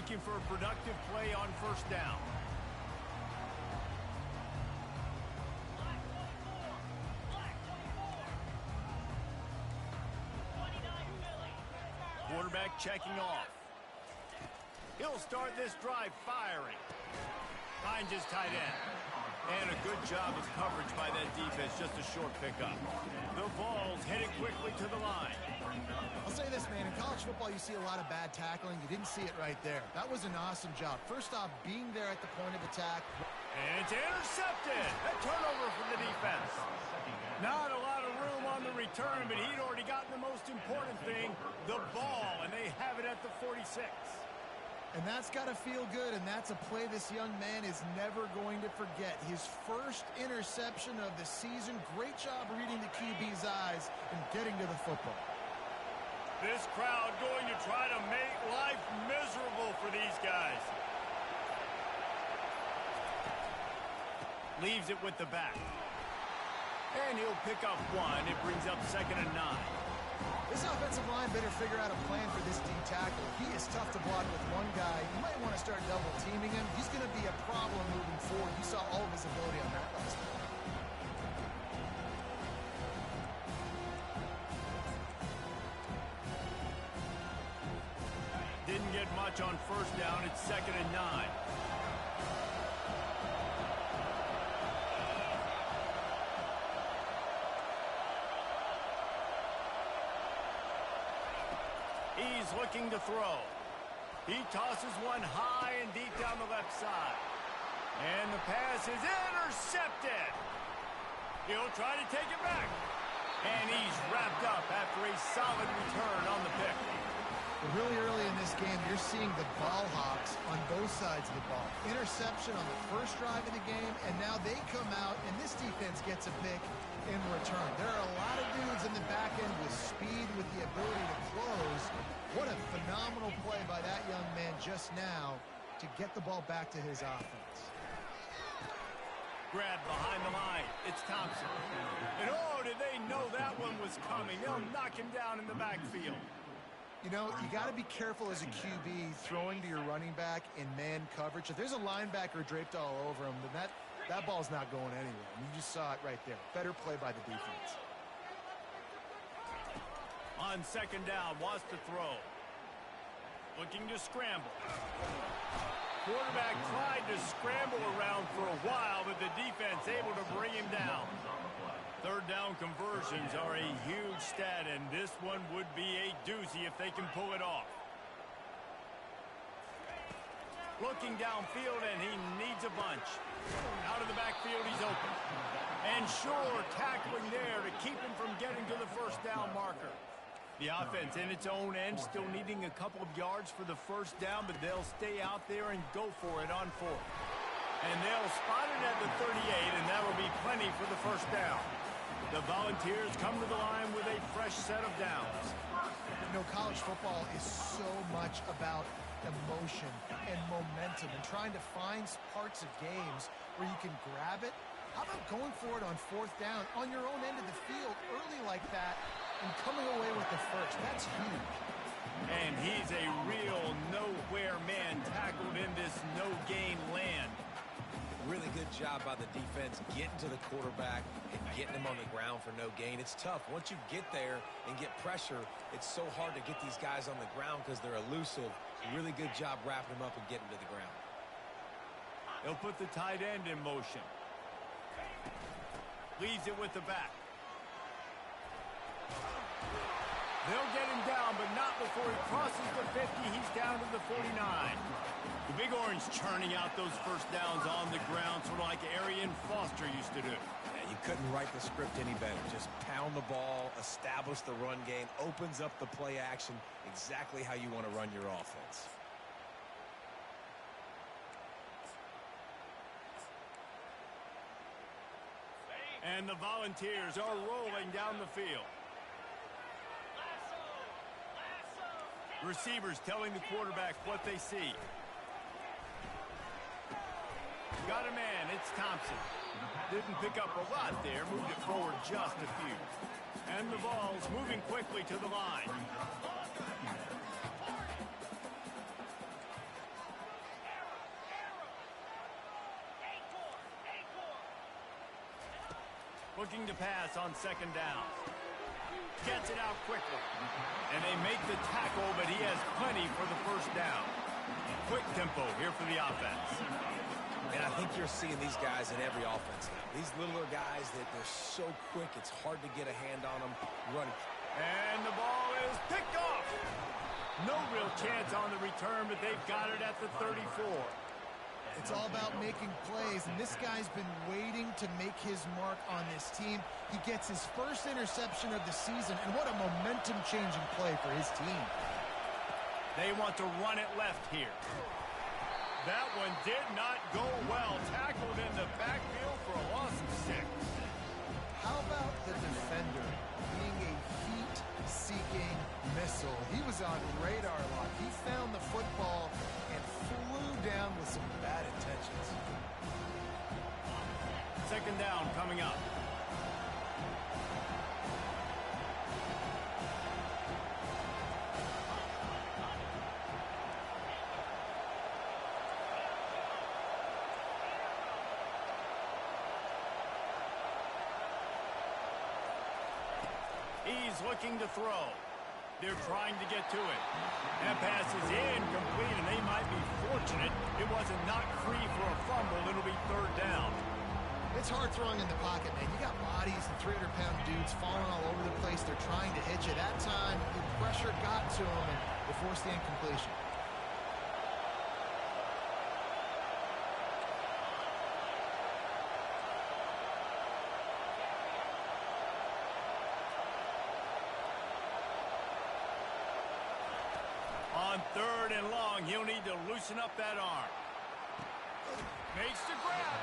looking for a productive play on first down. Quarterback checking off. He'll start this drive firing. Finds his tight end. And a good job of coverage by that defense, just a short pickup. The ball's headed quickly to the line. I'll say this, man. In college football, you see a lot of bad tackling. You didn't see it right there. That was an awesome job. First off, being there at the point of attack. And it's intercepted. A turnover from the defense. Not a lot of room on the return, but he'd already gotten the most important thing, the ball, and they have it at the 46. And that's got to feel good, and that's a play this young man is never going to forget. His first interception of the season. Great job reading the QB's eyes and getting to the football. This crowd going to try to make life miserable for these guys. Leaves it with the back. And he'll pick up one. It brings up 2nd and 9. This offensive line better figure out a plan for this D tackle. He is tough to block with one guy. You might want to start double teaming him. He's going to be a problem moving forward. You saw all of his ability on that last time. Didn't get much on first down. It's 2nd and 9. He's looking to throw. He tosses one high and deep down the left side. And the pass is intercepted. He'll try to take it back. And he's wrapped up after a solid return on the pick. Really early in this game, you're seeing the ball hawks on both sides of the ball. Interception on the first drive of the game, and now they come out, and this defense gets a pick in return. There are a lot of dudes in the back end with speed, with the ability to close. What a phenomenal play by that young man just now to get the ball back to his offense. Grab behind the line. It's Thompson. And oh, did they know that one was coming. They'll knock him down in the backfield. You know, you got to be careful as a QB throwing to your running back in man coverage. If there's a linebacker draped all over him, then that ball's not going anywhere. And you just saw it right there. Better play by the defense. On 2nd down, wants to throw. Looking to scramble. Quarterback tried to scramble around for a while, but the defense able to bring him down. 3rd down conversions are a huge stat, and this one would be a doozy if they can pull it off. Looking downfield, and he needs a bunch. Out of the backfield, he's open. And sure, tackling there to keep him from getting to the first down marker. The offense in its own end still needing a couple of yards for the first down, but they'll stay out there and go for it on 4th. And they'll spot it at the 38, and that will be plenty for the first down. The Volunteers come to the line with a fresh set of downs. You know, college football is so much about emotion and momentum and trying to find parts of games where you can grab it. How about going for it on 4th down on your own end of the field early like that and coming away with the first? That's huge. And he's a real nowhere man tackled in this no-gain land. Really good job by the defense getting to the quarterback and getting him on the ground for no gain. It's tough. Once you get there and get pressure, it's so hard to get these guys on the ground because they're elusive. Really good job wrapping them up and getting to the ground. They'll put the tight end in motion. Leaves it with the back. They'll get him down, but not before he crosses the 50. He's down to the 49. The Big Orange churning out those first downs on the ground, sort of like Arian Foster used to do. Yeah, you couldn't write the script any better. Just pound the ball, establish the run game, opens up the play action, exactly how you want to run your offense. And the Volunteers are rolling down the field. Receivers telling the quarterback what they see. Got a man, it's Thompson. Didn't pick up a lot there, moved it forward just a few. And the ball's moving quickly to the line. Looking to pass on second down. Gets it out quickly. And they make the tackle, but he has plenty for the first down. Quick tempo here for the offense. And I think you're seeing these guys in every offense now. These littler guys that they're so quick, it's hard to get a hand on them. Run. And the ball is picked off. No real chance on the return, but they've got it at the 34. It's all about making plays, and this guy's been waiting to make his mark on this team. He gets his first interception of the season, and what a momentum-changing play for his team. They want to run it left here. That one did not go well. Tackled in the backfield for a loss of 6. How about the defender being a heat-seeking missile? He was on radar lock. He found the football and flew down with some bad intentions. Second down coming up. He's looking to throw. They're trying to get to it. That pass is incomplete, and they might be fortunate it wasn't knocked free for a fumble. It'll be third down. It's hard throwing in the pocket, man. You got bodies and 300-pound dudes falling all over the place. They're trying to hit you. That time, the pressure got to them, and they forced the incompletion. On third and long, he'll need to loosen up that arm. Makes the grab.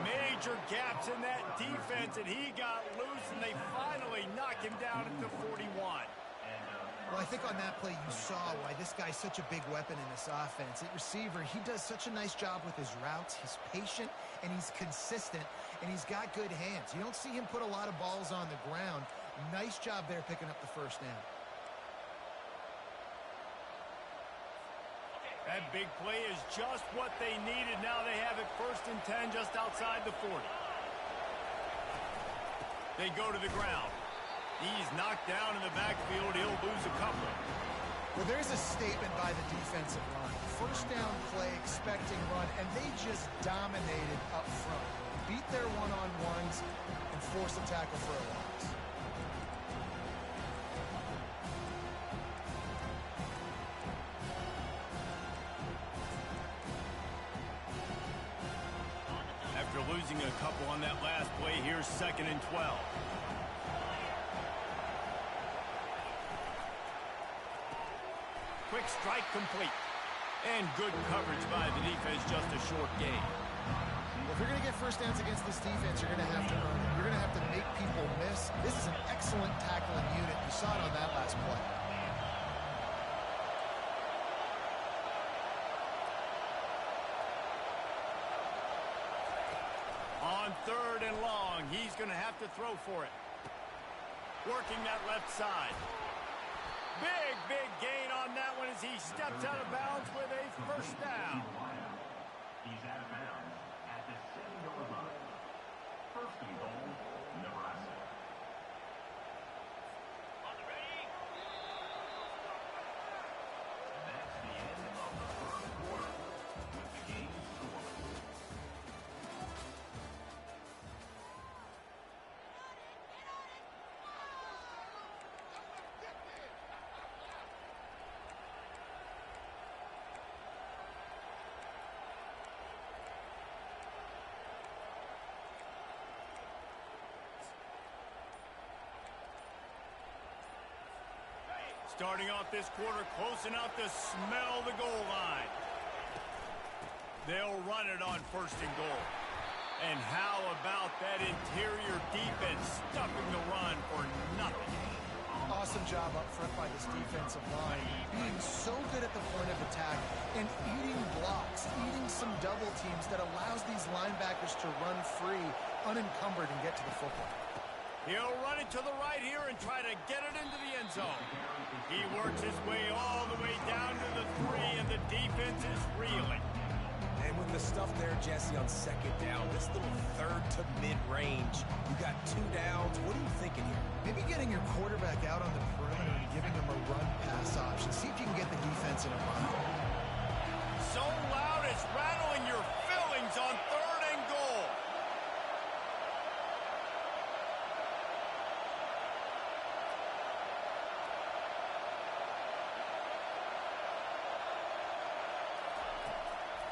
Major gaps in that defense, and he got loose, and they finally knock him down at the 41. Well, I think on that play you saw why this guy's such a big weapon in this offense. At receiver, he does such a nice job with his routes. He's patient, and he's consistent, and he's got good hands. You don't see him put a lot of balls on the ground. Nice job there picking up the first down. That big play is just what they needed. Now they have it first and 10 just outside the 40. They go to the ground. He's knocked down in the backfield. He'll lose a couple. Well, there's a statement by the defensive line. First down play, expecting run, and they just dominated up front. Beat their one-on-ones and forced a tackle for a loss. After losing a couple on that last play, here's second and 12. Quick strike complete. And good coverage by the defense, just a short gain. Well, if you're going to get first downs against this defense, you're going to have to earn it. You're going to have to make people miss. This is an excellent tackling unit. You saw it on that last play. On third and long, he's going to have to throw for it. Working that left side. Big gain on that one as he steps out of bounds with a first down. He's out of bounds at the 7-yard line. First and goal, Nebraska. That's the end of the first quarter with the game scored. Starting off this quarter close enough to smell the goal line. They'll run it on first and goal. And how about that interior defense stuffing the run for nothing? Awesome job up front by this defensive line. Being so good at the point of attack and eating blocks, eating some double teams that allows these linebackers to run free, unencumbered, and get to the football. He'll run it to the right here and try to get it into the end zone. He works his way all the way down to the 3, and the defense is reeling. And And with the stuff there, Jesse, on second down, this little third to mid-range, you got 2 downs. What are you thinking here? Maybe getting your quarterback out on the perimeter and giving him a run-pass option. See if you can get the defense in a bind. So loud it's rattling your fillings on 3rd and goal.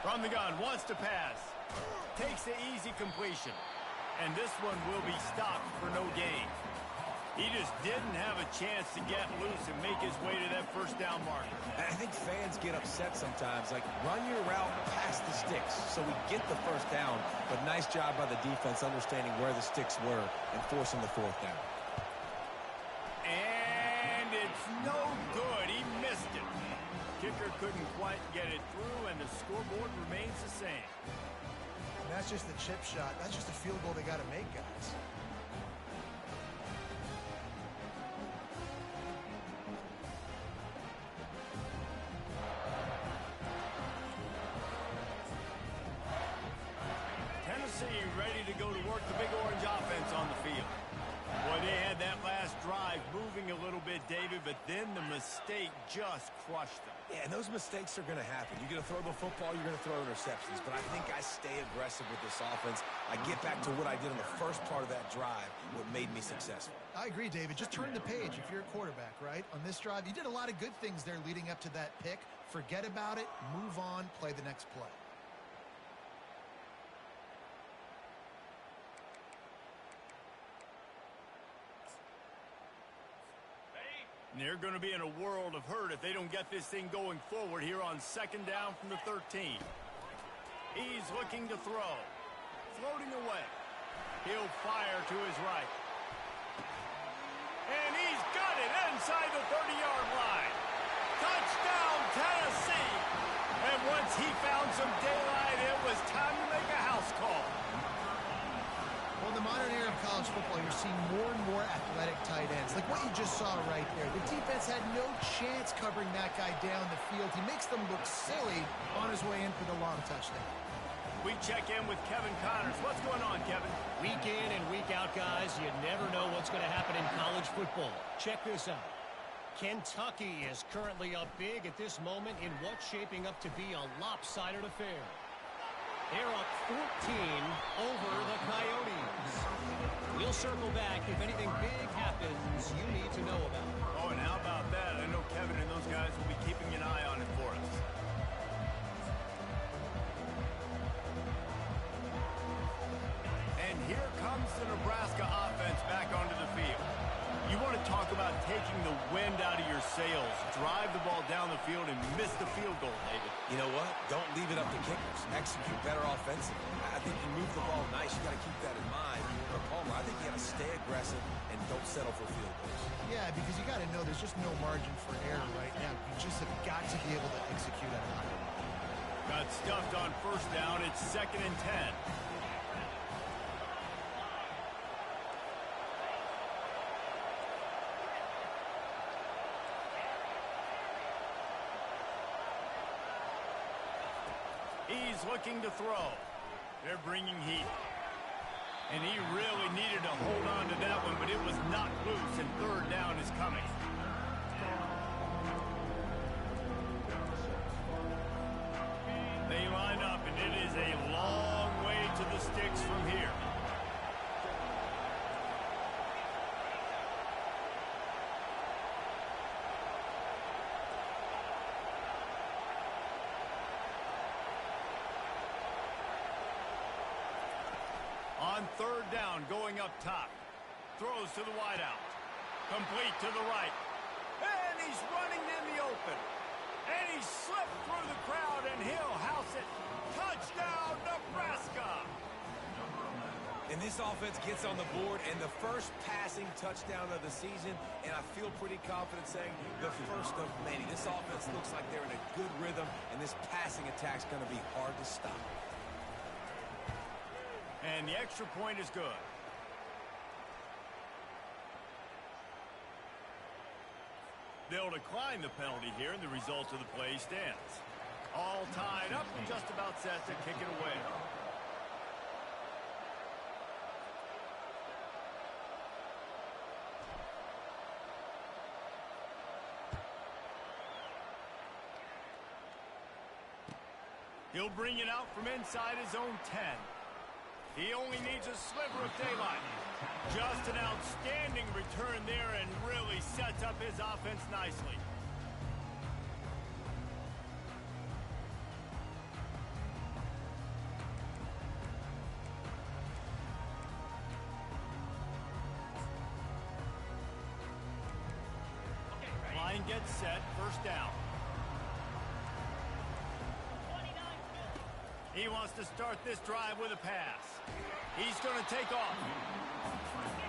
From the gun, wants to pass. Takes the easy completion. And this one will be stopped for no gain. He just didn't have a chance to get loose and make his way to that first down marker. I think fans get upset sometimes. Like, run your route past the sticks so we get the first down. But nice job by the defense understanding where the sticks were and forcing the 4th down. And it's no good. He missed it. Kicker couldn't quite get it through, and the scoreboard remains the same. And that's just the chip shot. That's just a field goal they got to make, guys. Tennessee ready to go to work the Big Orange offense on the field. Boy, they had that last drive moving a little bit, David, but then the mistake just crushed them. Yeah, and those mistakes are going to happen. You're going to throw the football, you're going to throw interceptions. But I think I stay aggressive with this offense. I get back to what I did in the first part of that drive, what made me successful. I agree, David. Just turn the page if you're a quarterback, right? On this drive, you did a lot of good things there leading up to that pick. Forget about it, move on, play the next play. And they're going to be in a world of hurt if they don't get this thing going forward here on 2nd down from the 13. He's looking to throw. Floating away. He'll fire to his right. And he's got it inside the 30-yard line. Touchdown, Tennessee. And once he found some daylight, it was time to make a house call. Well, in the modern era of college football, you're seeing more and more athletic tight ends, like what you just saw right there. The defense had no chance covering that guy down the field. He makes them look silly on his way in for the long touchdown. We check in with Kevin Connors. What's going on, Kevin? Week in and week out, guys, you never know what's going to happen in college football. Check this out. Kentucky is currently up big at this moment in what's shaping up to be a lopsided affair. They're up 14 over the Coyotes. We'll circle back if anything big happens you need to know about. Oh, and how about that? I know Kevin and those guys will be keeping an eye on it for us. And here comes the Nebraska offense back onto the field. You want to talk about taking the wind out of your sails. Drive the ball down the field and miss the field goal, David. You know what? Don't leave it up to kickers. Execute better offensively. I think you move the ball nice. You got to keep that in mind. For Palmer, I think you got to stay aggressive and don't settle for field goals. Yeah, because you got to know there's just no margin for error right now. You just have got to be able to execute at a high level. Got stuffed on 1st down. It's 2nd and 10. He's looking to throw. They're bringing heat. And he really needed to hold on to that one, but it was knocked loose, and 3rd down is coming. They line up, and it is a long way to the sticks from here. On 3rd down, going up top. Throws to the wideout. Complete to the right. And he's running in the open. And he slipped through the crowd, and he'll house it. Touchdown, Nebraska! And this offense gets on the board, and the first passing touchdown of the season, and I feel pretty confident saying the first of many. This offense looks like they're in a good rhythm, and this passing attack's going to be hard to stop. And the extra point is good. They'll decline the penalty here, and the result of the play stands. All tied up and just about set to kick it away. He'll bring it out from inside his own 10. He only needs a sliver of daylight. Just an outstanding return there and really sets up his offense nicely. Line gets set, first down. He wants to start this drive with a pass. He's going to take off.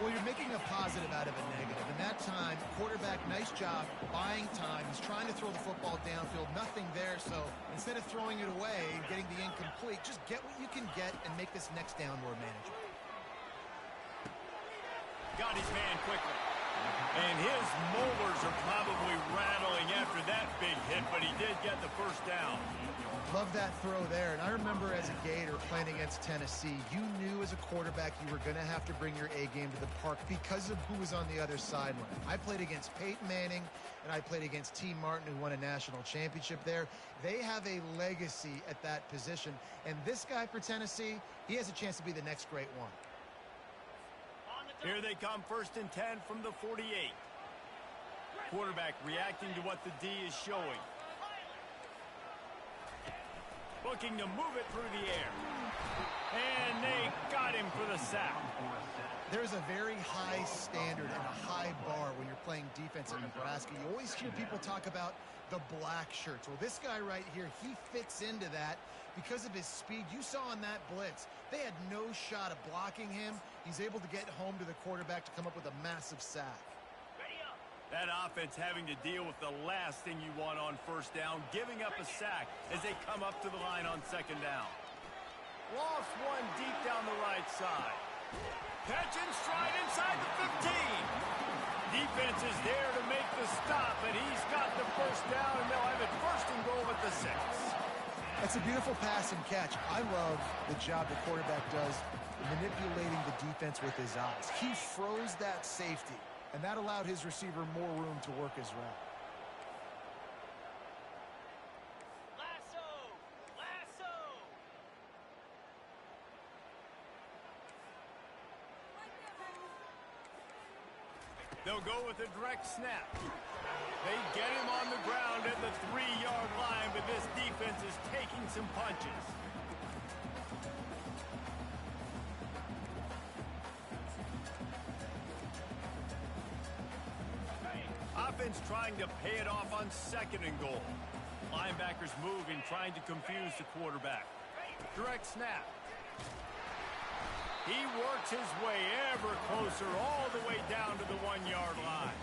Well, you're making a positive out of a negative. And that time, quarterback, nice job, buying time. He's trying to throw the football downfield. Nothing there, so instead of throwing it away and getting the incomplete, just get what you can get and make this next down more manageable. Got his man quickly. And his molars are probably rattling after that big hit, but he did get the first down. Love that throw there. And I remember as a Gator playing against Tennessee, you knew as a quarterback you were going to have to bring your A game to the park because of who was on the other sideline. I played against Peyton Manning, and I played against T. Martin, who won a national championship there. They have a legacy at that position. And this guy for Tennessee, he has a chance to be the next great one. Here they come, 1st and 10 from the 48. Quarterback reacting to what the D is showing. Looking to move it through the air. And they got him for the sack. There's a very high standard and a high bar when you're playing defense in Nebraska. You always hear people talk about the black shirts. Well, this guy right here, he fits into that because of his speed. You saw on that blitz, they had no shot of blocking him. He's able to get home to the quarterback to come up with a massive sack. That offense having to deal with the last thing you want on first down, giving up a sack as they come up to the line on 2nd down. Lost one deep down the right side. Catch and stride inside the 15. Defense is there to make the stop, and he's got the first down, and they'll have it 1st and goal at the 6. That's a beautiful pass and catch. I love the job the quarterback does manipulating the defense with his eyes. He froze that safety, and that allowed his receiver more room to work his route. Lasso! They'll go with a direct snap. They get him on the ground at the 3-yard line, but this defense is taking some punches. Offense trying to pay it off on 2nd and goal. Linebackers moving, trying to confuse the quarterback. Direct snap. He works his way ever closer all the way down to the 1-yard line.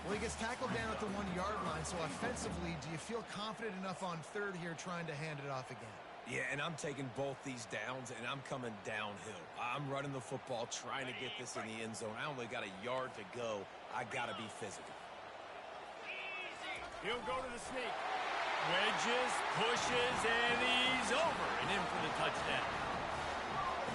Well, he gets tackled down at the 1-yard line, so offensively, do you feel confident enough on 3rd here trying to hand it off again? Yeah, and I'm taking both these downs, and I'm coming downhill. I'm running the football, trying to get this in the end zone. I only got a yard to go. I got to be physical. He'll go to the sneak. Wedges, pushes, and he's over and in for the touchdown.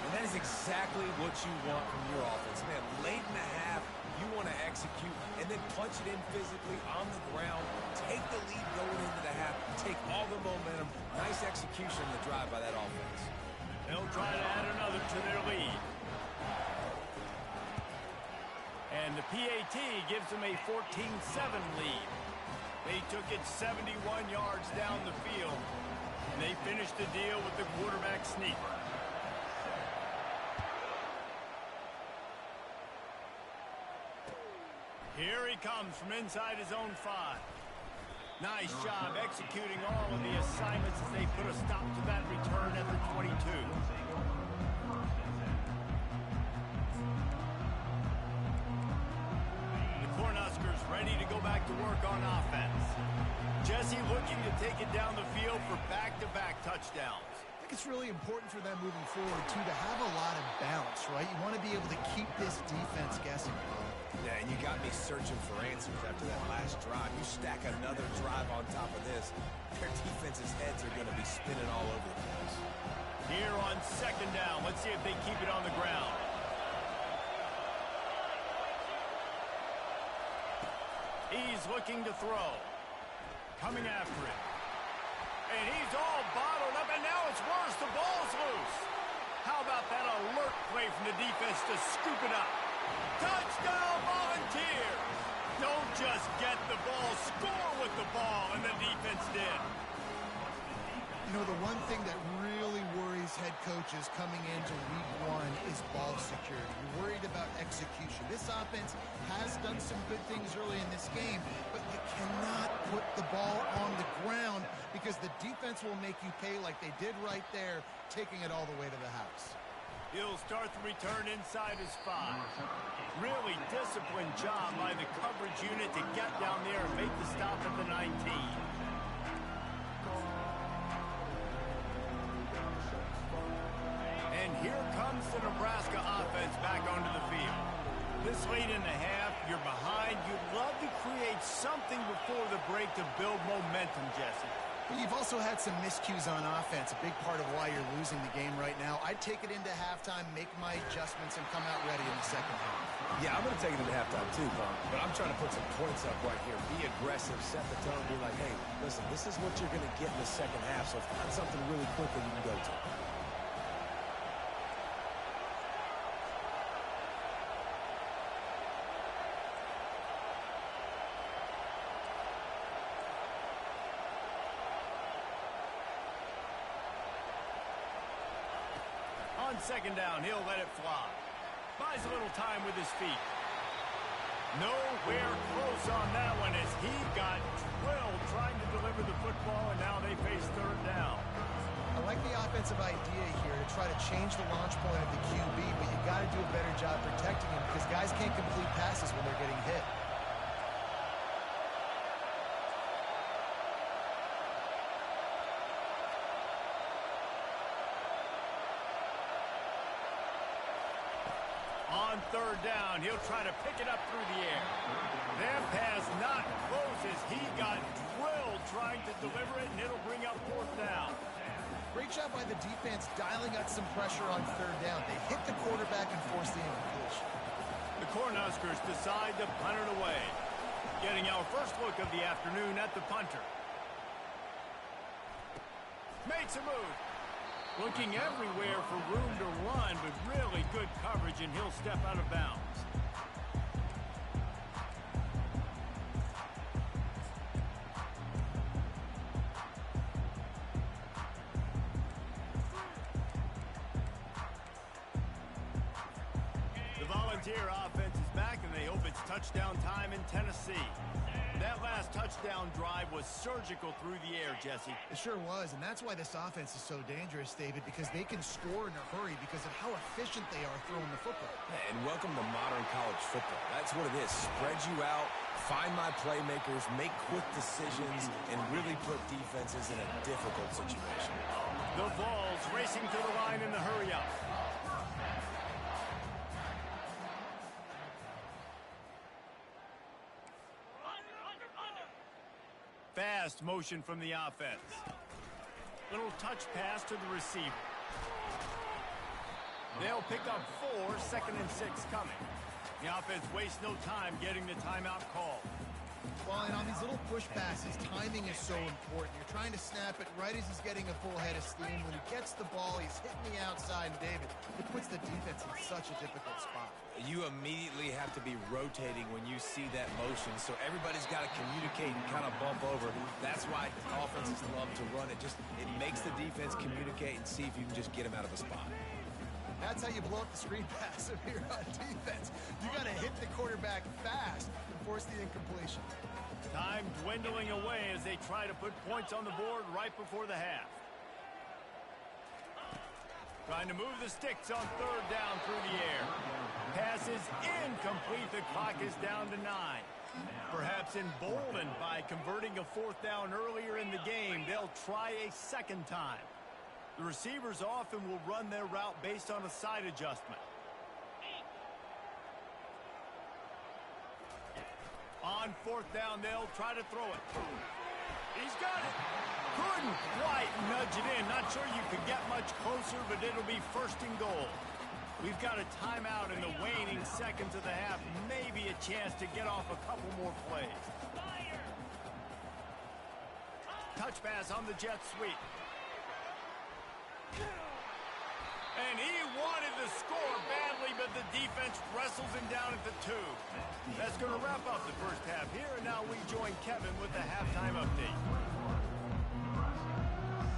And that is exactly what you want from your offense. Man, late in the half, you want to execute and then punch it in physically on the ground. Take the lead going into the half. Take all the momentum. Nice execution in the drive by that offense. They'll try to add another to their lead. And the PAT gives them a 14-7 lead. They took it 71 yards down the field, and they finished the deal with the quarterback sneak. Here he comes from inside his own 5. Nice job executing all of the assignments as they put a stop to that return at the 22. Cornhuskers ready to go back to work on offense. Jesse looking to take it down the field for back-to-back touchdowns. think it's really important for them moving forward, too, to have a lot of balance, right? You want to be able to keep this defense guessing. Yeah, and you got me searching for answers after that last drive. You stack another drive on top of this, their defense's heads are going to be spinning all over the place. Here on second down, let's see if they keep it on the ground. He's looking to throw. Coming after it. And he's all bottled up, and now it's worse. The ball's loose. How about that alert play from the defense to scoop it up? Touchdown, Volunteers! Don't just get the ball, score with the ball, and the defense did. You know, the one thing that really worries head coaches coming into week one is ball security. You're worried about execution. This offense has done some good things early in this game, but you cannot put the ball on the ground because the defense will make you pay like they did right there, taking it all the way to the house. He'll start the return inside his 5. Really disciplined job by the coverage unit to get down there and make the stop at the 19. And here comes the Nebraska offense back onto the field. This late in the half, you're behind. You'd love to create something before the break to build momentum, Jesse. You've also had some miscues on offense, a big part of why you're losing the game right now. I'd take it into halftime, make my adjustments, and come out ready in the second half. Yeah, I'm going to take it into halftime too, Punk. But I'm trying to put some points up right here. Be aggressive, set the tone, be like, hey, listen, this is what you're going to get in the second half, so find something really quick that you can go to. On second down, he'll let it fly. Buys a little time with his feet. Nowhere close on that one as he got drilled trying to deliver the football, and now they face third down. I like the offensive idea here to try to change the launch point of the QB, but you got to do a better job protecting him because guys can't complete passes when they're getting hit. On third down, he'll try to pick it up through the air. That pass not close as he got drilled trying to deliver it, and it'll bring up fourth down. Great job by the defense dialing out some pressure on third down. They hit the quarterback and forced the incompletion. The Cornhuskers decide to punt it away. Getting our first look of the afternoon at the punter. Makes a move. Looking everywhere for room to run, but really good coverage, and he'll step out of bounds. The Volunteer offense is back, and they hope it's touchdown time in Tennessee. That last touchdown drive was surgical through the air, Jesse. It sure was, and that's why this offense is so dangerous, David, because they can score in a hurry because of how efficient they are throwing the football. And welcome to modern college football. That's what it is. Spread you out, find my playmakers, make quick decisions, and really put defenses in a difficult situation. The Vols racing to the line in the hurry-up. Fast motion from the offense. Little touch pass to the receiver. They'll pick up 4, second and 6 coming. The offense wastes no time getting the timeout call. Well, and on these little push passes, timing is so important. You're trying to snap it right as he's getting a full head of steam. When he gets the ball, he's hitting the outside, and David, it puts the defense in such a difficult spot. You immediately have to be rotating when you see that motion, so everybody's got to communicate and kind of bump over. That's why offenses love to run it. It makes the defense communicate and see if you can just get him out of a spot. That's how you blow up the screen pass if you're on defense. You got to hit the quarterback fast and force the incompletion. Time dwindling away as they try to put points on the board right before the half. Trying to move the sticks on third down through the air. Pass is incomplete. The clock is down to 9. Perhaps emboldened by converting a fourth down earlier in the game, they'll try a second time. The receivers often will run their route based on a side adjustment. On fourth down, they'll try to throw it. He's got it. Couldn't quite nudge it in. Not sure you could get much closer, but it'll be first and goal. We've got a timeout in the waning seconds of the half. Maybe a chance to get off a couple more plays. Touch pass on the jet sweep. And he wanted to score badly, but the defense wrestles him down at the 2. That's going to wrap up the first half here, and now we join Kevin with the halftime update.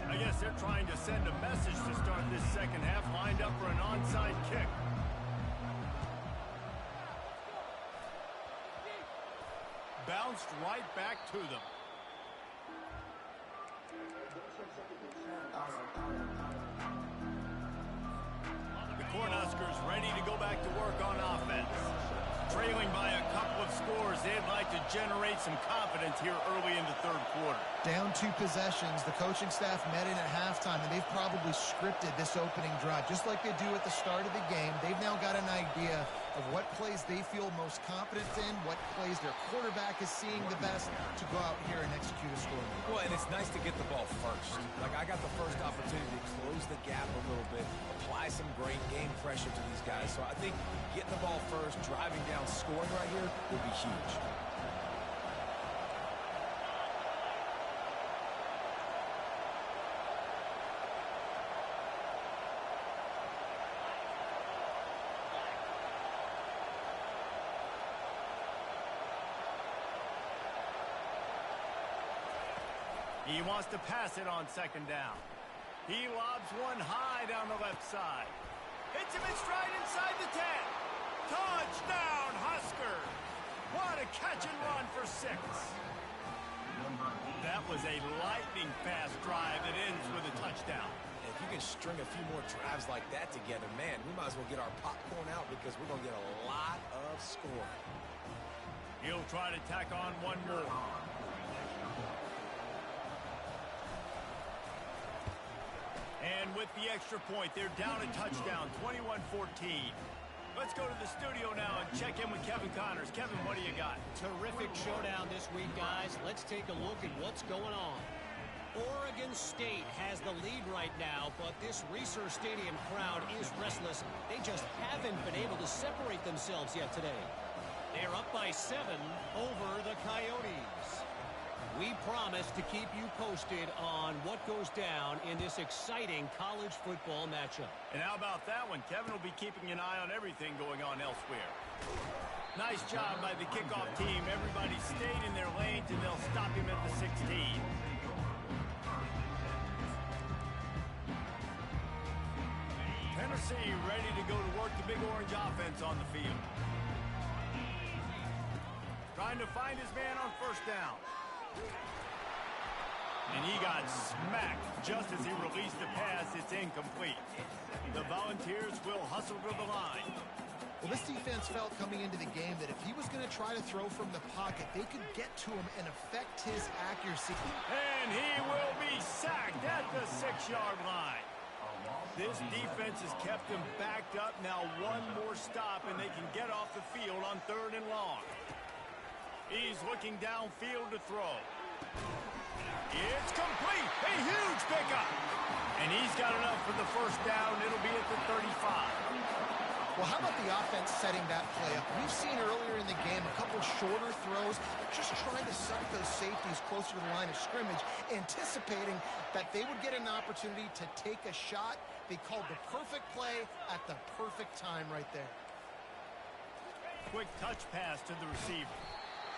I guess they're trying to send a message to start this second half, lined up for an onside kick. Bounced right back to them. The Cornhuskers ready to go back to work on offense. Trailing by a couple of scores, they'd like to generate some confidence here early in the third quarter. Down 2 possessions, the coaching staff met in at halftime, and they've probably scripted this opening drive. Just like they do at the start of the game, they've now got an idea of what plays they feel most confident in, what plays their quarterback is seeing the best to go out here and execute a score. Well, and it's nice to get the ball first. Like, I got the first opportunity to close the gap a little bit, apply some great game pressure to these guys. So I think getting the ball first, driving down, scoring right here would be huge. He wants to pass it on second down. He lobs one high down the left side. Hits him in stride inside the 10. Touchdown, Husker! What a catch and run for 6. That was a lightning-fast drive that ends with a touchdown. If you can string a few more drives like that together, man, we might as well get our popcorn out because we're going to get a lot of scoring. He'll try to tack on one more. And with the extra point, they're down a touchdown, 21-14. Let's go to the studio now and check in with Kevin Connors. Kevin, what do you got? Terrific showdown this week, guys. Let's take a look at what's going on. Oregon State has the lead right now, but this Reser Stadium crowd is restless. They just haven't been able to separate themselves yet today. They're up by 7 over the Coyotes. We promise to keep you posted on what goes down in this exciting college football matchup. And how about that one? Kevin will be keeping an eye on everything going on elsewhere. Nice job by the kickoff team. Everybody stayed in their lanes, and they'll stop him at the 16. Tennessee ready to go to work the Big Orange offense on the field. Trying to find his man on first down. And he got smacked just as he released the pass. It's incomplete. The Volunteers will hustle to the line. Well, this defense felt coming into the game that if he was going to try to throw from the pocket, they could get to him and affect his accuracy. And he will be sacked at the 6-yard line. This defense has kept him backed up. Now one more stop, and they can get off the field on 3rd and long. He's looking downfield to throw. It's complete. A huge pickup. And he's got enough for the first down. It'll be at the 35. Well, how about the offense setting that play up? We've seen earlier in the game a couple shorter throws, just trying to suck those safeties closer to the line of scrimmage, anticipating that they would get an opportunity to take a shot. They called the perfect play at the perfect time right there. Quick touch pass to the receiver.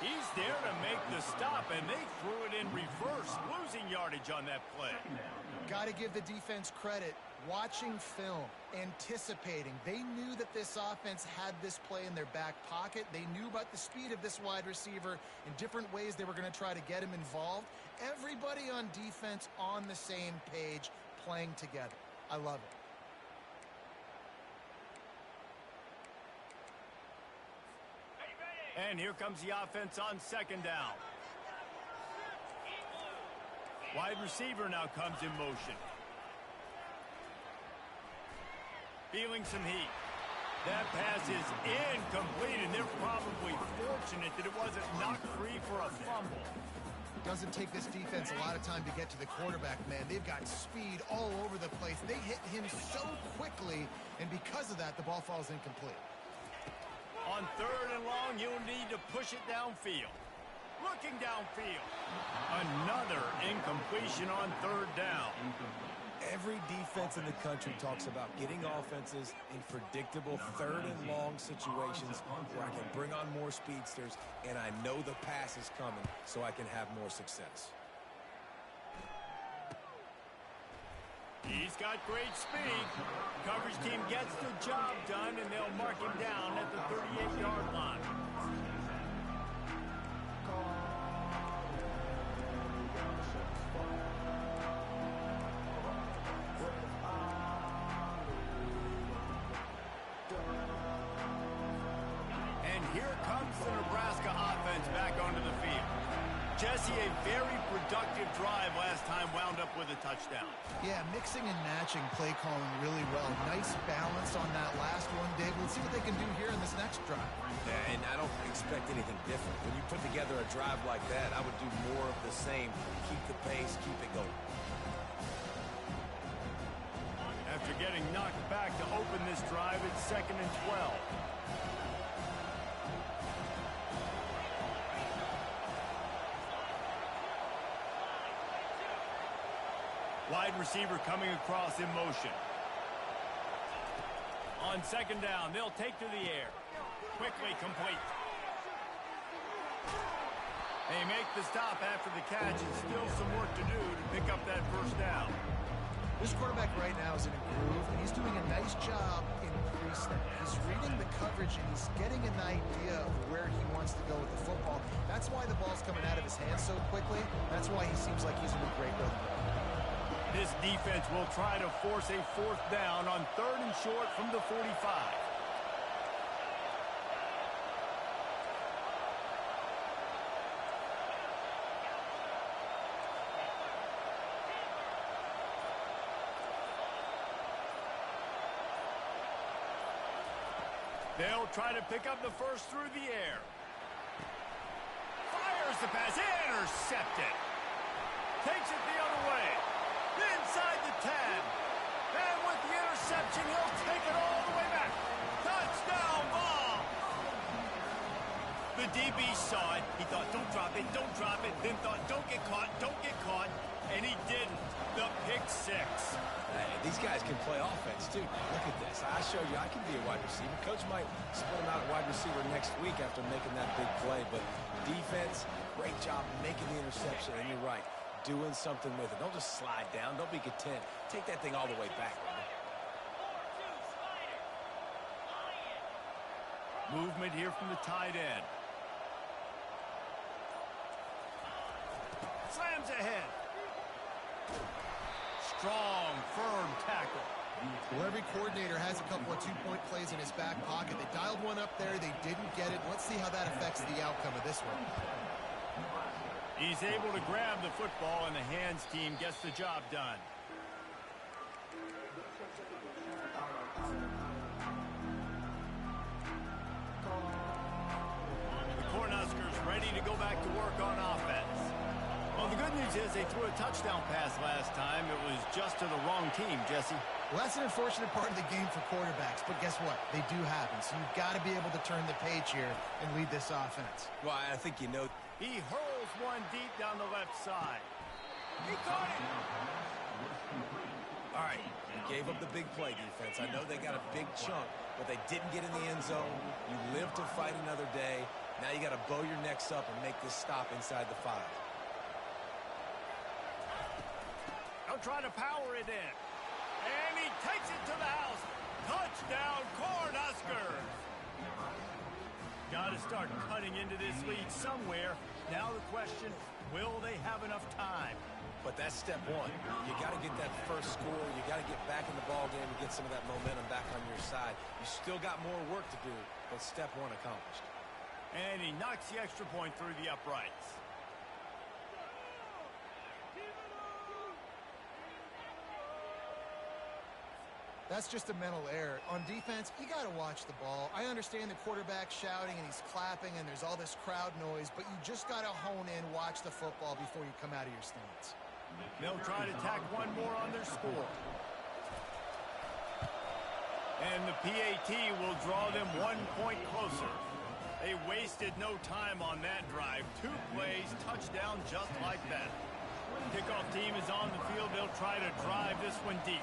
He's there to make the stop, and they threw it in reverse, losing yardage on that play. Got to give the defense credit. Watching film, anticipating. They knew that this offense had this play in their back pocket. They knew about the speed of this wide receiver in different ways they were going to try to get him involved. Everybody on defense on the same page, playing together. I love it. And here comes the offense on 2nd down. Wide receiver now comes in motion. Feeling some heat. That pass is incomplete, and they're probably fortunate that it wasn't knocked free for a fumble. Doesn't take this defense a lot of time to get to the quarterback, man. They've got speed all over the place. They hit him so quickly, and because of that, the ball falls incomplete. On 3rd and long, you'll need to push it downfield. Looking downfield. Another incompletion on 3rd down. Every defense in the country talks about getting offenses in predictable 3rd and long situations where I can bring on more speedsters and I know the pass is coming so I can have more success. He's got great speed. Coverage team gets the job done, and they'll mark him down at the 38-yard line. And here comes the Nebraska offense back onto the field. Jesse, a very productive drive last time, wound up with a touchdown. Yeah, mixing and matching play calling really well. Nice balance on that last one, Dave. Let's see what they can do here in this next drive. Yeah, and I don't expect anything different. When you put together a drive like that, I would do more of the same. Keep the pace, keep it going. After getting knocked back to open this drive, it's 2nd and 12. Wide receiver coming across in motion. On 2nd down, they'll take to the air. Quickly complete. They make the stop after the catch, and still some work to do to pick up that 1st down. This quarterback right now is in a groove, and he's doing a nice job in pre-snap. He's reading the coverage, and he's getting an idea of where he wants to go with the football. That's why the ball's coming out of his hands so quickly. That's why he seems like he's in a great rhythm. This defense will try to force a 4th down on 3rd and short from the 45. They'll try to pick up the 1st through the air. Fires the pass, intercepted. Takes it the other way. Inside the 10. And with the interception, he'll take it all the way back. Touchdown ball. The DB saw it. He thought, don't drop it, don't drop it. Then thought, don't get caught, don't get caught. And he didn't. The pick 6. Hey, these guys can play offense, too. Look at this. I showed you I can be a wide receiver. Coach might split him out at wide receiver next week after making that big play. But defense, great job making the interception. And you're right, doing something with it. Don't just slide down. Don't be content. Take that thing all the way back, man. Movement here from the tight end. Slams ahead. Strong, firm tackle. Well, every coordinator has a couple of two-point plays in his back pocket. They dialed one up there. They didn't get it. Let's see how that affects the outcome of this one. He's able to grab the football, and the hands team gets the job done. The Cornhuskers ready to go back to work on offense. Well, the good news is they threw a touchdown pass last time. It was just to the wrong team, Jesse. Well, that's an unfortunate part of the game for quarterbacks, but guess what? They do happen, so you've got to be able to turn the page here and lead this offense. Well, I think you know. He hurls one deep down the left side. He caught it. All right, you gave up the big play, defense. I know they got a big chunk, but they didn't get in the end zone. You live to fight another day. Now you got to bow your necks up and make this stop inside the 5. They'll try to power it in. And he takes it to the house. Touchdown, Cornhuskers. Got to start cutting into this lead somewhere. Now the question, will they have enough time? But that's step 1. You got to get that first score. You got to get back in the ball game and get some of that momentum back on your side. You still got more work to do, but step 1 accomplished. And he knocks the extra point through the uprights. That's just a mental error. On defense, you got to watch the ball. I understand the quarterback shouting and he's clapping and there's all this crowd noise, but you just got to hone in, watch the football before you come out of your stance. They'll try to tack one more on their score. And the PAT will draw them 1 point closer. They wasted no time on that drive. 2 plays, touchdown just like that. Kickoff team is on the field. They'll try to drive this one deep.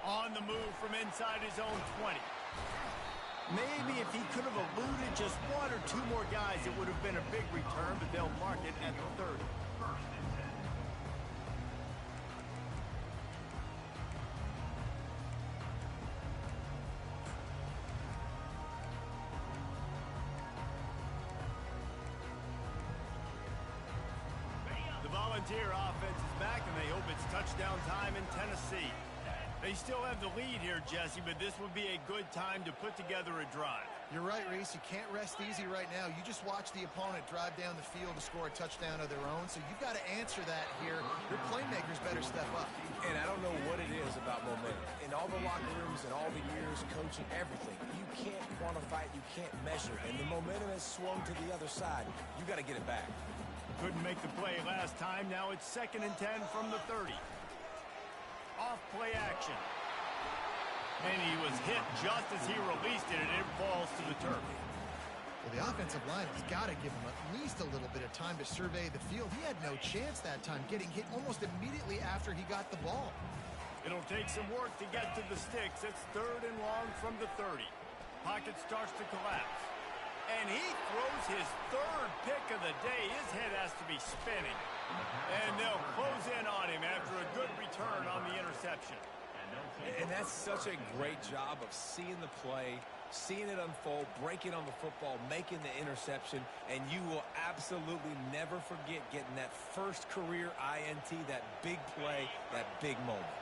On the move from inside his own 20. Maybe if he could have eluded just 1 or 2 more guys, it would have been a big return, but they'll mark it at the 30. The Volunteer offense is back, and they hope it's touchdown time in Tennessee. They still have the lead here, Jesse, but this would be a good time to put together a drive. You're right, Reese. You can't rest easy right now. You just watch the opponent drive down the field to score a touchdown of their own, so you've got to answer that here. Your playmakers better step up. And I don't know what it is about momentum. In all the locker rooms and all the years coaching, everything, you can't quantify it, you can't measure it. And the momentum has swung to the other side. You got to get it back. Couldn't make the play last time. Now it's 2nd and 10 from the 30. Off play action. And he was hit just as he released it, and it falls to the turf. Well, the offensive line has got to give him at least a little bit of time to survey the field. He had no chance that time, getting hit almost immediately after he got the ball. It'll take some work to get to the sticks. It's 3rd and long from the 30. Pocket starts to collapse. And he throws his 3rd pick of the day. His head has to be spinning. And they'll close in on him after a good return on the interception. And that's such a great job of seeing the play, seeing it unfold, breaking on the football, making the interception, and you will absolutely never forget getting that first career INT, that big play, that big moment.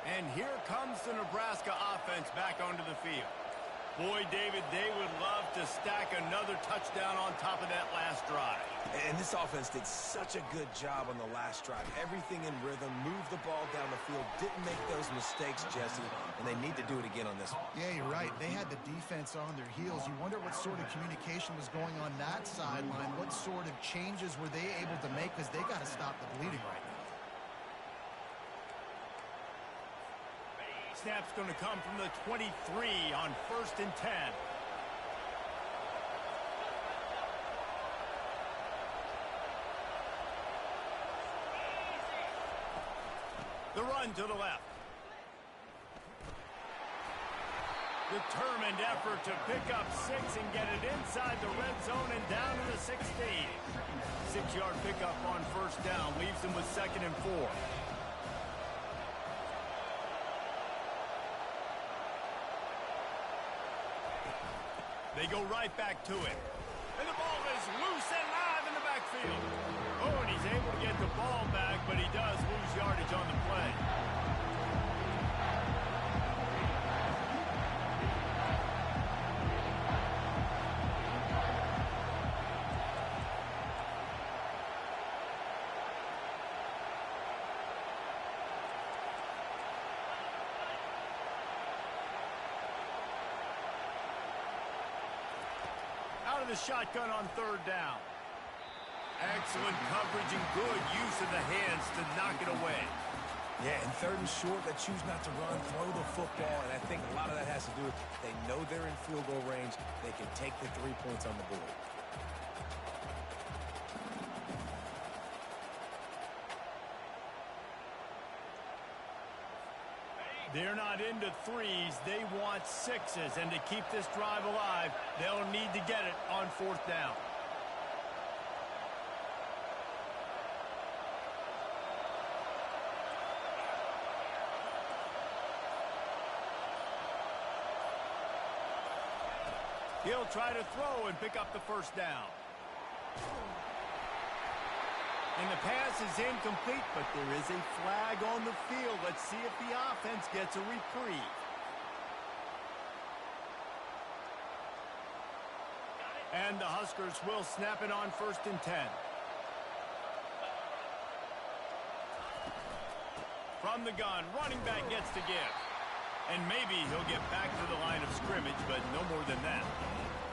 And here comes the Nebraska offense back onto the field. Boy, David, they would love to stack another touchdown on top of that last drive. And this offense did such a good job on the last drive. Everything in rhythm, moved the ball down the field, didn't make those mistakes, Jesse, and they need to do it again on this one. Yeah, you're right. They had the defense on their heels. You wonder what sort of communication was going on that sideline. What sort of changes were they able to make, because they got to stop the bleeding right now. Snap's going to come from the 23 on 1st and 10. The run to the left. Determined effort to pick up 6 and get it inside the red zone and down to the 16. 6-yard pickup on 1st down leaves them with 2nd and 4. They go right back to it. And the ball is loose and live in the backfield. Oh, and he's able to get the ball back, but he does lose yardage on the play. Out of the shotgun on 3rd down. Excellent coverage and good use of the hands to knock it away. Yeah, and 3rd and short, they choose not to run, throw the football, and I think a lot of that has to do with they know they're in field goal range. They can take the 3 points on the board. They're not into 3s. They want 6s. And to keep this drive alive, they'll need to get it on 4th down. He'll try to throw and pick up the 1st down. And the pass is incomplete, but there is a flag on the field. Let's see if the offense gets a reprieve. And the Huskers will snap it on 1st and 10. From the gun, running back gets to give. And maybe he'll get back to the line of scrimmage, but no more than that.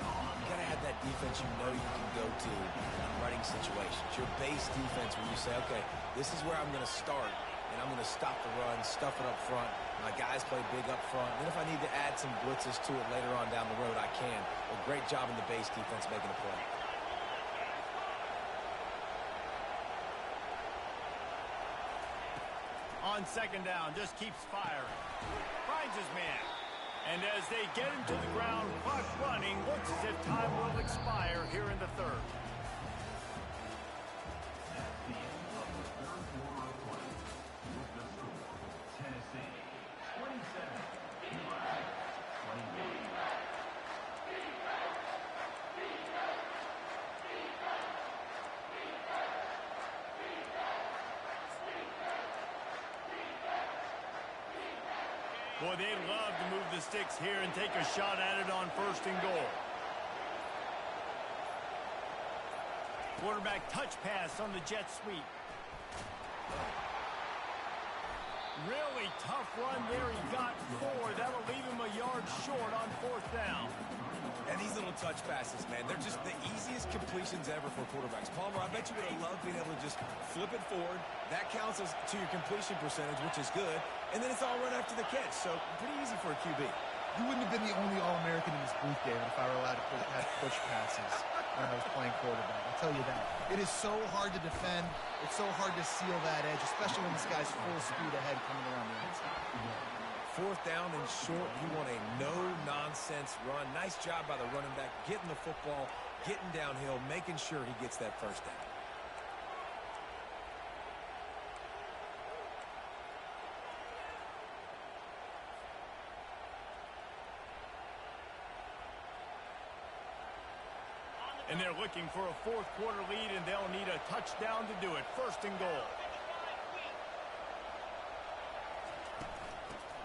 You got to have that defense you know you can go to in running situations. Your base defense where you say, okay, this is where I'm going to start, and I'm going to stop the run, stuff it up front. My guys play big up front. And then if I need to add some blitzes to it later on down the road, I can. A great job in the base defense making a play. On 2nd down, just keeps firing. Finds his man. And as they get him to the ground, clock running, looks as if time will expire here in the 3rd. Boy, they'd love to move the sticks here and take a shot at it on 1st and goal. Quarterback touch pass on the jet sweep. Really tough run there. He got 4. That'll leave him a yard short on 4th down. And these little touch passes, man, they're just the easiest completions ever for quarterbacks. Palmer, I bet you would have loved being able to just flip it forward. That counts as to your completion percentage, which is good. And then it's all run after the catch. So pretty easy for a QB. You wouldn't have been the only All-American in this booth, David, if I were allowed to have push passes when I was playing quarterback. I'll tell you that. It is so hard to defend. It's so hard to seal that edge, especially when this guy's full speed ahead coming around the outside. 4th down and short, you want a no-nonsense run. Nice job by the running back, getting the football, getting downhill, making sure he gets that 1st down. And they're looking for a 4th quarter lead, and they'll need a touchdown to do it. 1st and goal.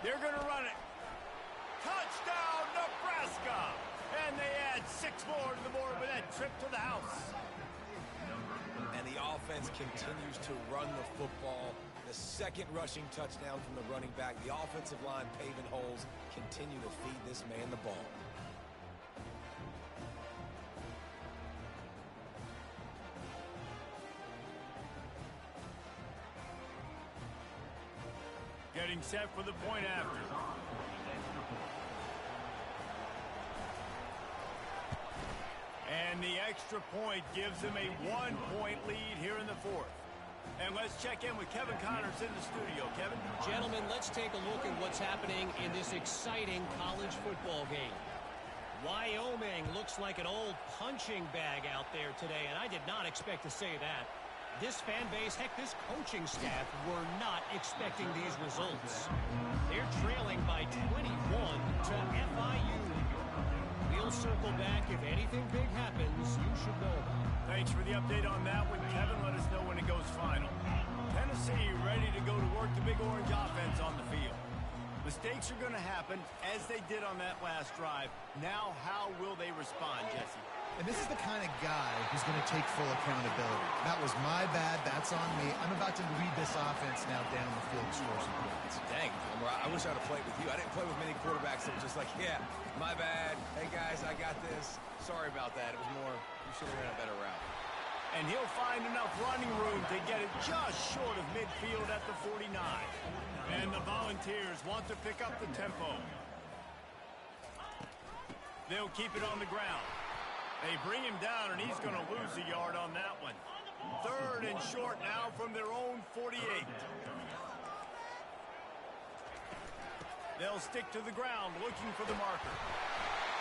They're going to run it. Touchdown, Nebraska! And they add 6 more to the board with that trip to the house. And the offense continues to run the football. The 2nd rushing touchdown from the running back. The offensive line paving holes. Continue to feed this man the ball. Getting set for the point after. And the extra point gives them a 1-point lead here in the 4th. And let's check in with Kevin Connors in the studio. Kevin? Gentlemen, let's take a look at what's happening in this exciting college football game. Wyoming looks like an old punching bag out there today, and I did not expect to say that. This fan base, heck, this coaching staff were not expecting these results. They're trailing by 21 to FIU. We'll circle back. If anything big happens, you should know about it. Thanks for the update on that one, Kevin. Let us know when it goes final. Tennessee ready to go to work the Big Orange offense on the field. Mistakes are going to happen, as they did on that last drive. Now, how will they respond, Jesse? And this is the kind of guy who's going to take full accountability. That was my bad. That's on me. I'm about to lead this offense now down the field to score some points. Dang, I wish I'd have played with you. I didn't play with many quarterbacks that were just like, yeah, my bad. Hey, guys, I got this. Sorry about that. It was more, you should have ran a better route. And he'll find enough running room to get it just short of midfield at the 49. And the Volunteers want to pick up the tempo. They'll keep it on the ground. They bring him down, and he's going to lose a yard on that one. 3rd and short now from their own 48. They'll stick to the ground looking for the marker.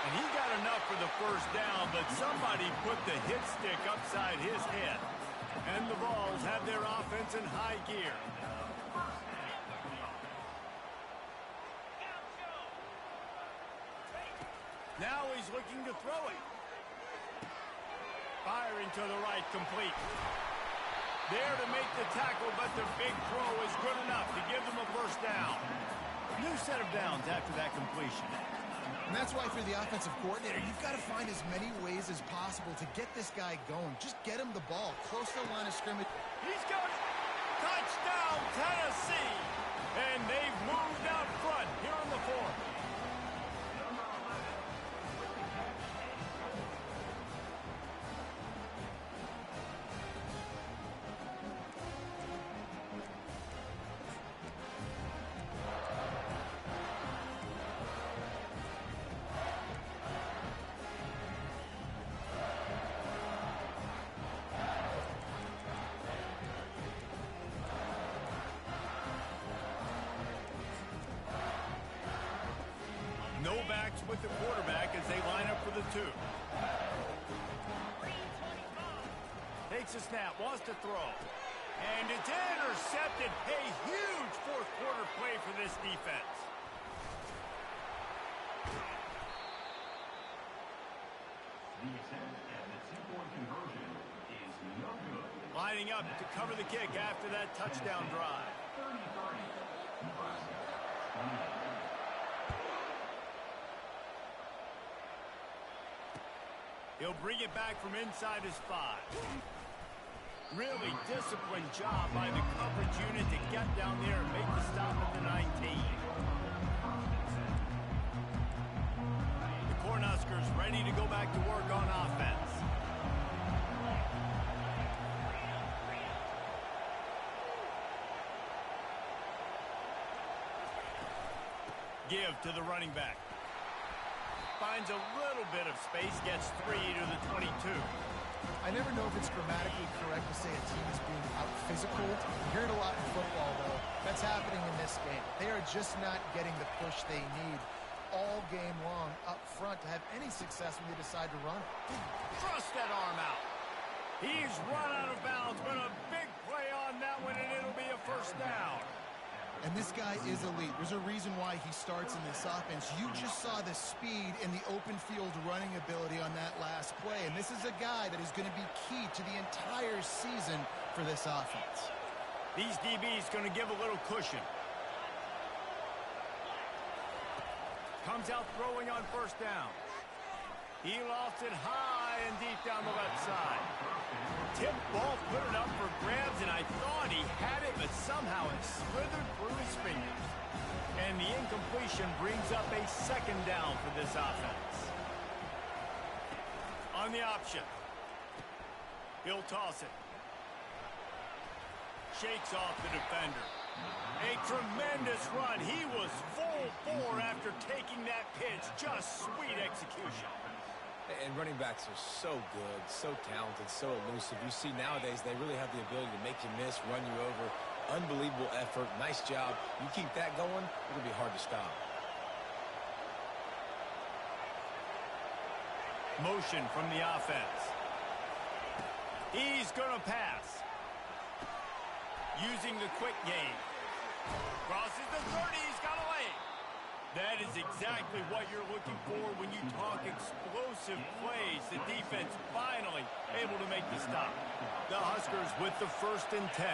And he got enough for the 1st down, but somebody put the hit stick upside his head. And the Vols have their offense in high gear. Now he's looking to throw it. Firing to the right, complete. There to make the tackle, but the big throw is good enough to give them a 1st down. New set of downs after that completion. And that's why for the offensive coordinator, you've got to find as many ways as possible to get this guy going. Just get him the ball close to the line of scrimmage. He's got it. Touchdown, Tennessee. And they've moved out front here in the fourth. No backs with the quarterback as they line up for the two. Takes a snap, wants to throw. And it's intercepted. A huge fourth quarter play for this defense. The attempt at the two-point conversion is no good. Lining up to cover the kick after that touchdown drive. 33. Nebraska. 28. He'll bring it back from inside his 5. Really disciplined job by the coverage unit to get down there and make the stop at the 19. The Cornhuskers ready to go back to work on offense. Give to the running back. Finds a little bit of space, gets 3 to the 22. I never know if it's grammatically correct to say a team is being out-physical. You hear it a lot in football, though. That's happening in this game. They are just not getting the push they need all game long up front to have any success when they decide to run it. Thrust that arm out. He's run out of bounds, but a big play on that one, and it'll be a first down. And this guy is elite. There's a reason why he starts in this offense. You just saw the speed and the open field running ability on that last play. And this is a guy that is going to be key to the entire season for this offense. These DBs going to give a little cushion. Comes out throwing on first down. He lost it high and deep down the left side. Tip ball, put it up for grabs, and I thought he had it, but somehow it slithered through his fingers. And the incompletion brings up a second down for this offense. On the option. He'll toss it. Shakes off the defender. A tremendous run. He was full bore after taking that pitch. Just sweet execution. And running backs are so good, so talented, so elusive. You see nowadays they really have the ability to make you miss, run you over. Unbelievable effort. Nice job. You keep that going, it'll be hard to stop. Motion from the offense. He's going to pass. Using the quick game. Crosses the 30. He's got a lane. That is exactly what you're looking for when you talk explosive plays. The defense finally able to make the stop. The Huskers with the 1st and 10.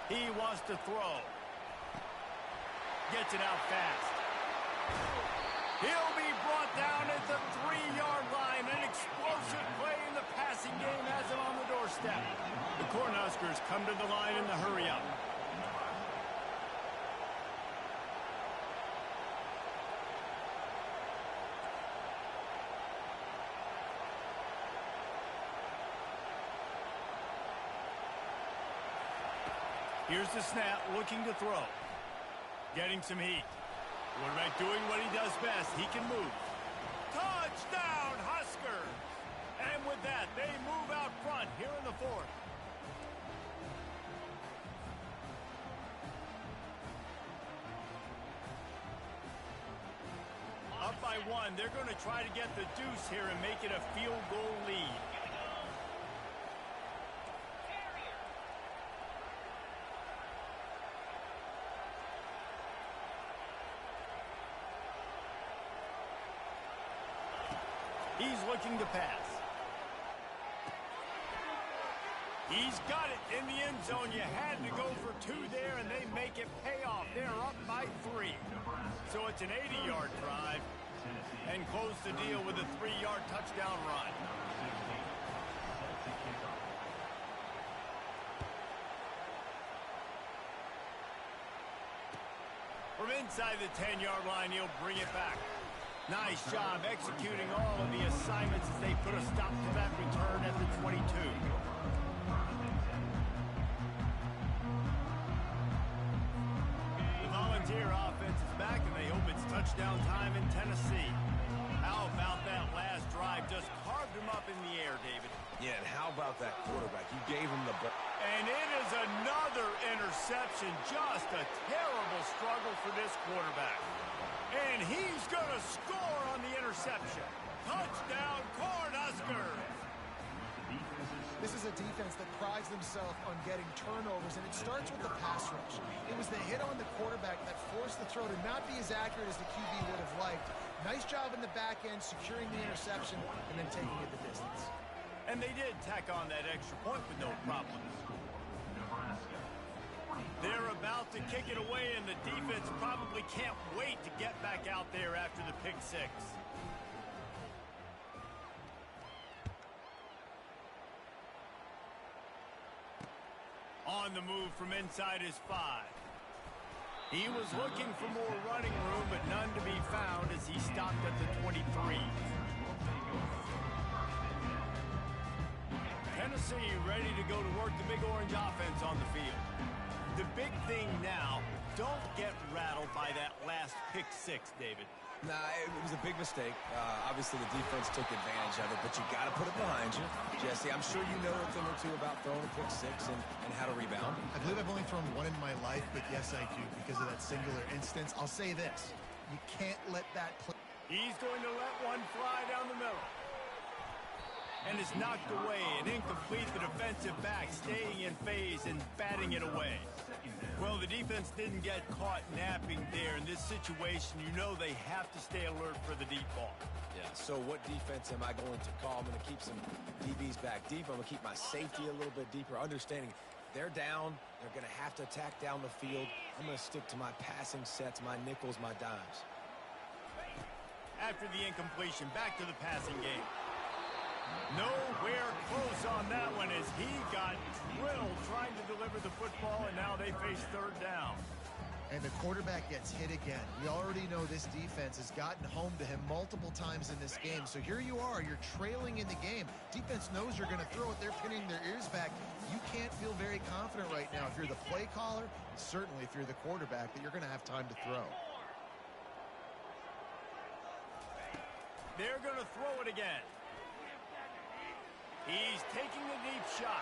He wants to throw. Gets it out fast. He'll be brought down at the 3-yard line. An explosive play in the passing game has him on the doorstep. The Cornhuskers come to the line in the hurry-up. Here's the snap, looking to throw. Getting some heat. Quarterback doing what he does best. He can move. Touchdown, Huskers! And with that, they move out front here in the 4th. Up by 1, they're going to try to get the deuce here and make it a field goal lead. He's looking to pass. He's got it in the end zone. You had to go for 2 there, and they make it pay off. They're up by 3. So it's an 80-yard drive, and close the deal with a 3-yard touchdown run. From inside the 10-yard line, he'll bring it back. Nice job executing all of the assignments as they put a stop to that return at the 22. The Volunteer offense is back, and they hope it's touchdown time in Tennessee. How about that last drive? Just carved him up in the air, David. Yeah, and how about that quarterback? You gave him the ball. And it is another interception. Just a terrible struggle for this quarterback. And he's going to score on the interception. Touchdown, Cornhuskers! This is a defense that prides themselves on getting turnovers, and it starts with the pass rush. It was the hit on the quarterback that forced the throw to not be as accurate as the QB would have liked. Nice job in the back end, securing the interception, and then taking it the distance. And they did tack on that extra point with no problems. They're about to kick it away, and the defense probably can't wait to get back out there after the pick six. On the move from inside his 5. He was looking for more running room, but none to be found as he stopped at the 23. Tennessee ready to go to work the Big Orange offense on the field. The big thing now, don't get rattled by that last pick six, David. Nah, it was a big mistake. Obviously, the defense took advantage of it, but you got to put it behind you. Jesse, I'm sure you know a thing or two about throwing a pick six and how to rebound. I believe I've only thrown one in my life, but yes, I do, because of that singular instance. I'll say this. You can't let that play. He's going to let one fly down the middle. And it's knocked away and incomplete. The defensive back staying in phase and batting it away. Well, the defense didn't get caught napping there. In this situation, you know they have to stay alert for the deep ball. Yeah, so what defense am I going to call? I'm going to keep some DBs back deep. I'm going to keep my safety a little bit deeper, understanding they're down. They're going to have to attack down the field. I'm going to stick to my passing sets, my nickels, my dimes. After the incompletion, back to the passing game. Nowhere close on that one as he got drilled trying to deliver the football, and now they face third down. And the quarterback gets hit again. We already know this defense has gotten home to him multiple times in this game. So here you are, you're trailing in the game. Defense knows you're going to throw it. They're pinning their ears back. You can't feel very confident right now if you're the play caller, and certainly if you're the quarterback, that you're going to have time to throw. They're going to throw it again. He's taking the deep shot.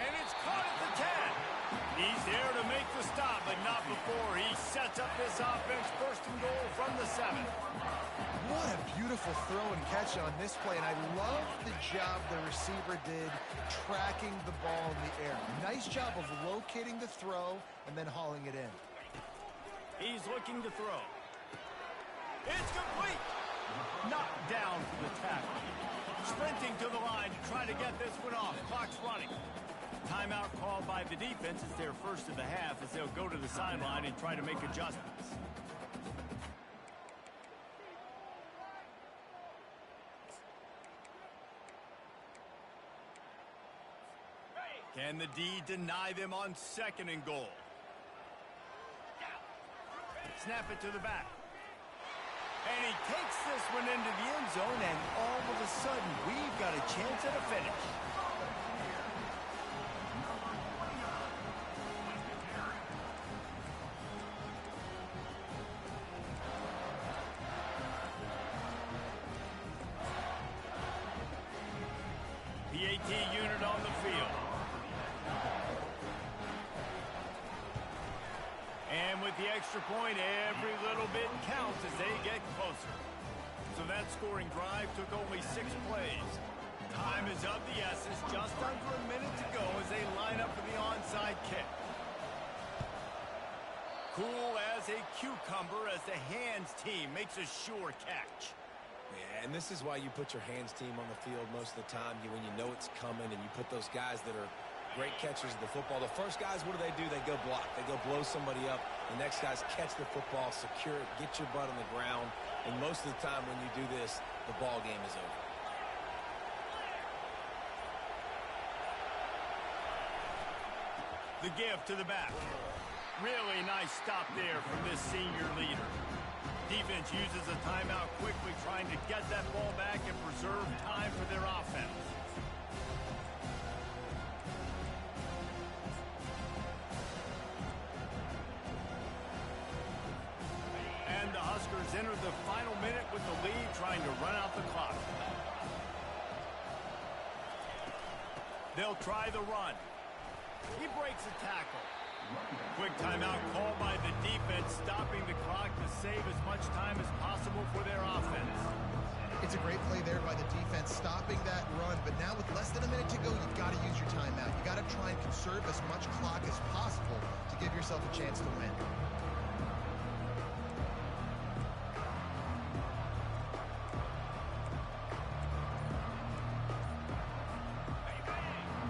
And it's caught at the 10. He's there to make the stop, but not before. He sets up this offense first and goal from the 7. What a beautiful throw and catch on this play. And I love the job the receiver did tracking the ball in the air. Nice job of locating the throw and then hauling it in. He's looking to throw. It's complete. Knocked down for the tackle. Sprinting to the line to try to get this one off. Clock's running. Timeout called by the defense. It's their first of the half as they'll go to the sideline and try to make adjustments. Can the D deny them on second and goal? Snap it to the back. And he takes this one into the end zone, and all of a sudden, we've got a chance at a finish. PAT unit on the field. And with the extra point, every little bit counts as they get closer. So that scoring drive took only 6 plays. Time is of the essence, just under a minute to go as they line up for the onside kick. Cool as a cucumber as the hands team makes a sure catch. Yeah, and this is why you put your hands team on the field most of the time. When you know it's coming, and you put those guys that are great catchers of the football. The first guys, what do? They go block. They go blow somebody up. The next guys catch the football, secure it, get your butt on the ground. And most of the time when you do this, the ball game is over. The give to the back. Really nice stop there from this senior leader. Defense uses a timeout quickly, trying to get that ball back and preserve time for their offense. And the Huskers enter the final minute with the lead, trying to run out the clock. They'll try the run. He breaks a tackle. Quick timeout called by the defense, stopping the clock to save as much time as possible for their offense. It's a great play there by the defense, stopping that run. But now with less than a minute to go, you've got to use your timeout. You've got to try and conserve as much clock as possible to give yourself a chance to win.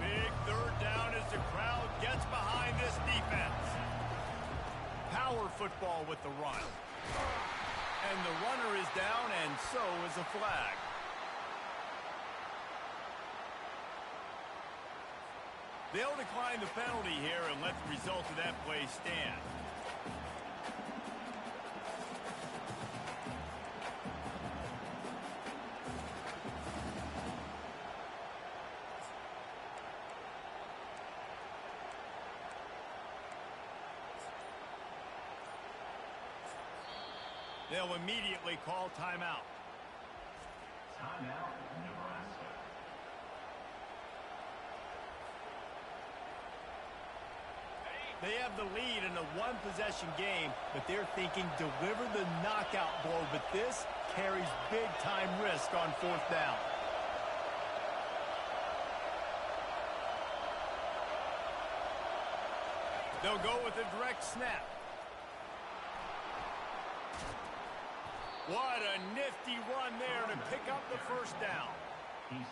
Big third down as the crowd gets behind this defense. Power football with the run. And the runner is down, and so is a flag. They'll decline the penalty here and let the result of that play stand. They'll immediately call timeout. Timeout, Nebraska. They have the lead in a one-possession game, but they're thinking deliver the knockout blow, but this carries big-time risk on fourth down. They'll go with a direct snap. What a nifty run there to pick up the first down.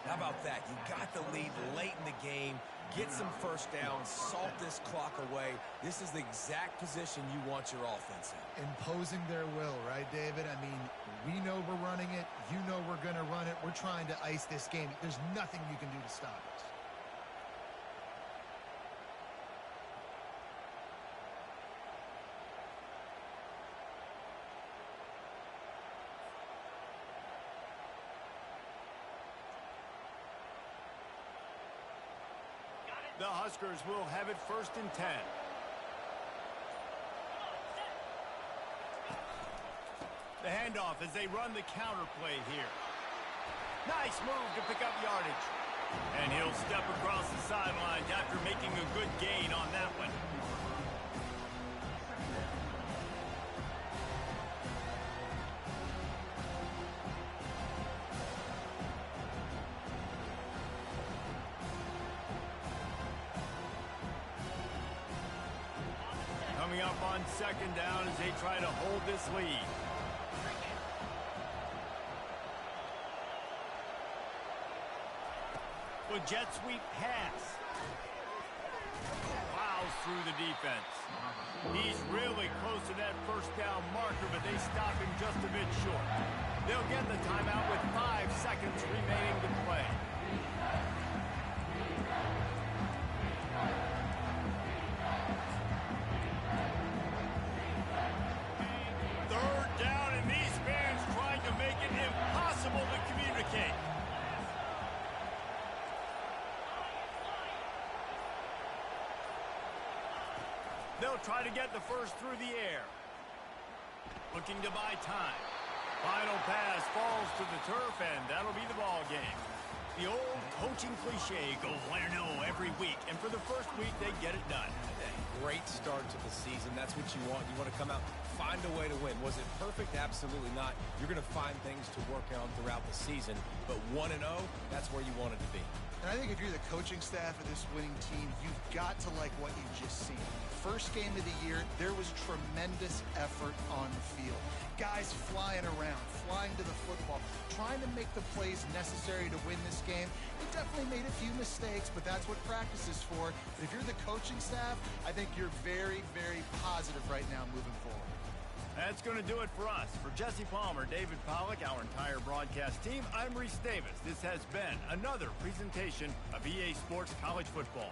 How about that? You got the lead late in the game. Get some first downs. Salt this clock away. This is the exact position you want your offense in. Imposing their will, right, David? I mean, we know we're running it. You know we're going to run it. We're trying to ice this game. There's nothing you can do to stop us. The Huskers will have it 1st and 10. The handoff as they run the counter play here. Nice move to pick up yardage. And he'll step across the sidelines after making a good gain on that one. Coming up on 2nd down as they try to hold this lead. With jet sweep pass. Plows through the defense. He's really close to that first down marker, but they stop him just a bit short. They'll get the timeout with 5 seconds remaining to play. To communicate. They'll try to get the first through the air. Looking to buy time. Final pass falls to the turf, and that'll be the ball game. The old coaching cliche, go 1-0 every week, and for the first week, they get it done. Great start to the season. That's what you want. You want to come out find a way to win. Was it perfect? Absolutely not. You're going to find things to work on throughout the season, but 1-0, that's where you want it to be. And I think if you're the coaching staff of this winning team, you've got to like what you've just seen. First game of the year, there was tremendous effort on the field. Guys flying around, flying to the football, trying to make the plays necessary to win this game. They definitely made a few mistakes, but that's what practice is for. But if you're the coaching staff, I think you're very, very positive right now moving forward. That's going to do it for us. For Jesse Palmer, David Pollack, our entire broadcast team, I'm Reese Davis. This has been another presentation of EA Sports College Football.